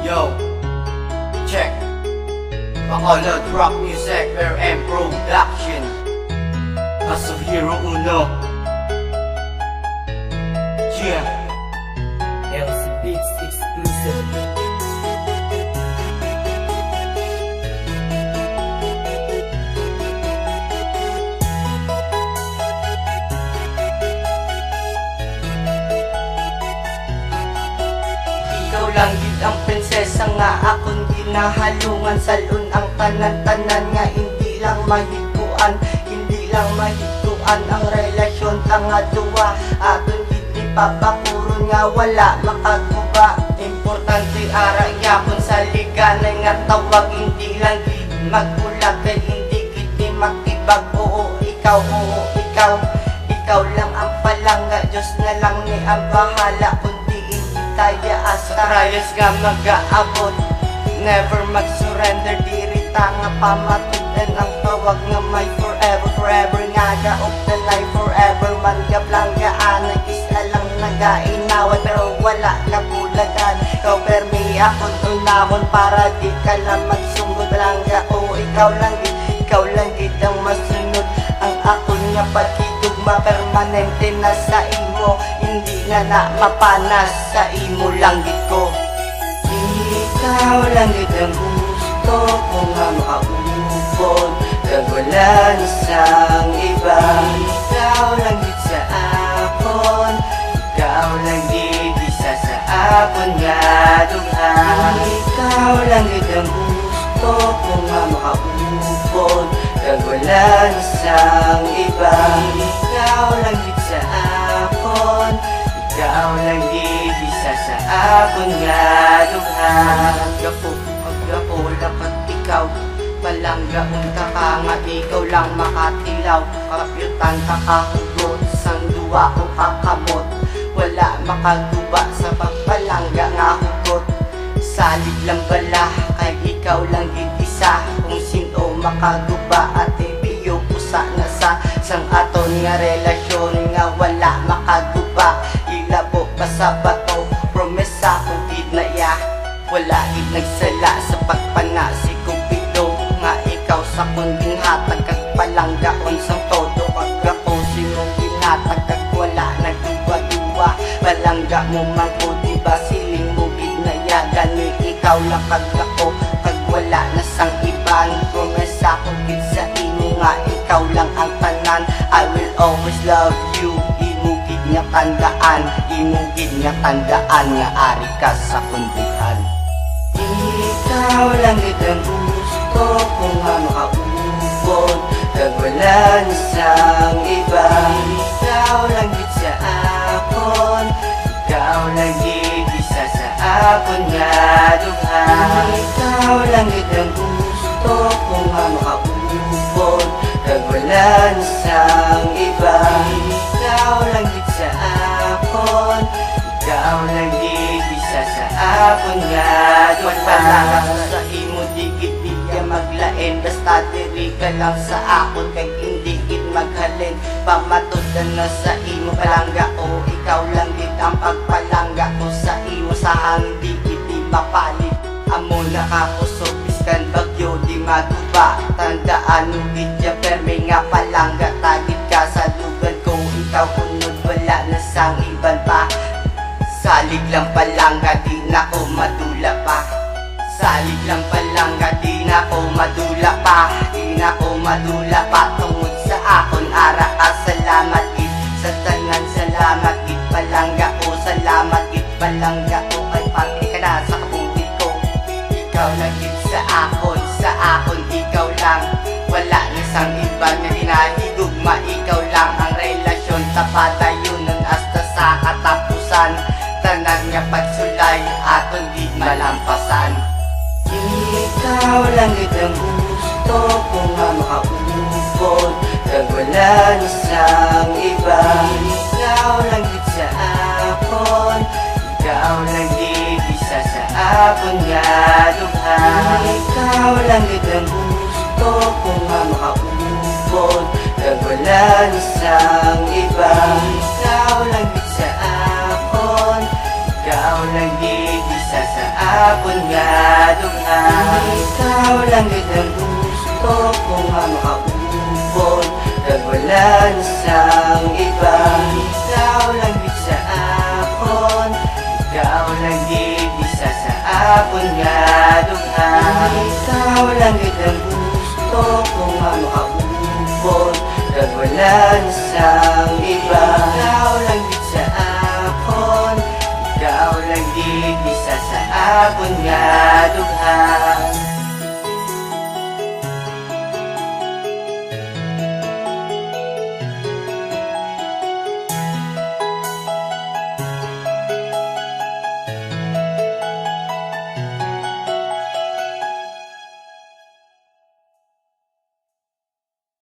Yo, check. Bacolod Rock Music, RM Production. As of Hero Uno. Yeah. LC Beats exclusive. Lang gid ang prinsesa nga akong ginahalungan. Salun ang tanan-tanan nga hindi lang mahiguan. Hindi lang mahiguan ang relasyon tanga duwa. Aton gid ni papakuron nga wala makaguba. Importante ara gyapon sa liganay nga tawag. Hindi lang gid magbulag kay hindi gid ni makibag. Oo ikaw ikaw lang ang palangga. Diyos na lang ni ang bahala kundi tayo asa rayos nga mag-aabot. Never mag-surrender, dirita nga pamatudan ang tawag nga may forever, forever nga gaop na life forever. Man gablanggaan, nag-isa lang nag-ainawan pero wala kabulagan. Ikaw permi akong tunahon para di ka lang magsungod lang ga. O ikaw lang gid ang masunod. Ang akon nga pagkidugma permanente na sa imo. Hindi na mapanas sa imo lang gid ko. Ikaw lang gid ang gusto ko nga makaubod. Kag wala na sang iba. Ikaw lang gid sa akon. Ikaw lang gid isa sa akon nga dugha. Ikaw lang gid ang gusto ko nga makaubod. Kag wala na sang iba. Ikaw lang gid sa akon. Ikaw lang gid isa sa akon nga dugha. Agapo dapat ikaw palangga unta ka nga ikaw lang makatilaw. Kapyutan ka kahugot sang duwa o kakamot. Wala makaguba sa pagpalangga nga hugot. Salig lang bala kay ikaw lang gid isa. Kung sino makaguba at ibiyo pusa na sa sang aton nga relasyon nga wala makaguba. Ilabo pa sa bato, promesa kung gid na ya. Wala gid nagsala sa pagpana si Cupido nga ikaw sa kunding hatag kag palanggaon sang todo. Kag ako simong ginatag kag wala nagduwa-duwa. Palangga mo man ko diba siling mo gid na ya. Gani ikaw lang kag ako kag wala na sang iban. Promesa ko gid sa imo nga ikaw lang ang tanan. I will always love you. Nga tandaan, imong gid nga tandaan nga ari ka sa kundihan. Ikaw lang gid ang gusto ko nga makaubod. Kag wala na sang iba. Ikaw lang gid sa akon. Ikaw lang gid isa sa akon nga dugha. Ikaw lang gid ang gusto ko nga makaubod. Kag wala na sang iba. Ikaw lang gid sa akon. Ikaw lang gid isa sa akon nga dugha. Sa imo digid di ka maglain. Basta diri ka lang sa akon kay hindi gid maghalin. Pamatudan na sa imo palangga. O ikaw lang gid ang pagpalangga ko sa imo. Sa hindi gid di mapalit. Amo nakakusog biskan bagyo di maguba. Tandaan mo gid ya permi nga palangga. Tagid ka sa lugar ko. Ikaw unod wala na sang iban pa. Salig lang palangga di na ko madula pa. Salig lang palangga di na ko madula pa. Di na ko madula pa. Tungod sa akon ara ka salamat gid. Sa tanan salamat gid palangga o. Salamat gid palangga o. Kay pati ka na sa kabuhit ko. Ikaw lang gid sa akon ikaw lang. Wala na sang iba nga ginahigugma. Ikaw lang ang relasyon tapadayonon hasta sa katapusan. Tanan nga pagsulay aton gid malampasan. Ikaw lang gid ang gusto ko nga makaubod. Kag wala na sang iba. Ikaw lang gid sa akon. Ikaw lang gid isa sa akon nga dugha. Ikaw lang gid ang gusto ko nga makaubod. Kag wala na sang iba. Ikaw lang gid sa akon. Ikaw lang gid isa sa akon nga duha. Ikaw lang gid ang gusto ko nga makaupon, kag wala na sang iba. Ikaw lang gid sa akon, ikaw lang gid isa sa akon nga duha. Ikaw lang gid ang gusto ko nga makaupon, kag wala na sang iba. Ikaw lang gid sa akon, ikaw lang gid isa sa akon nga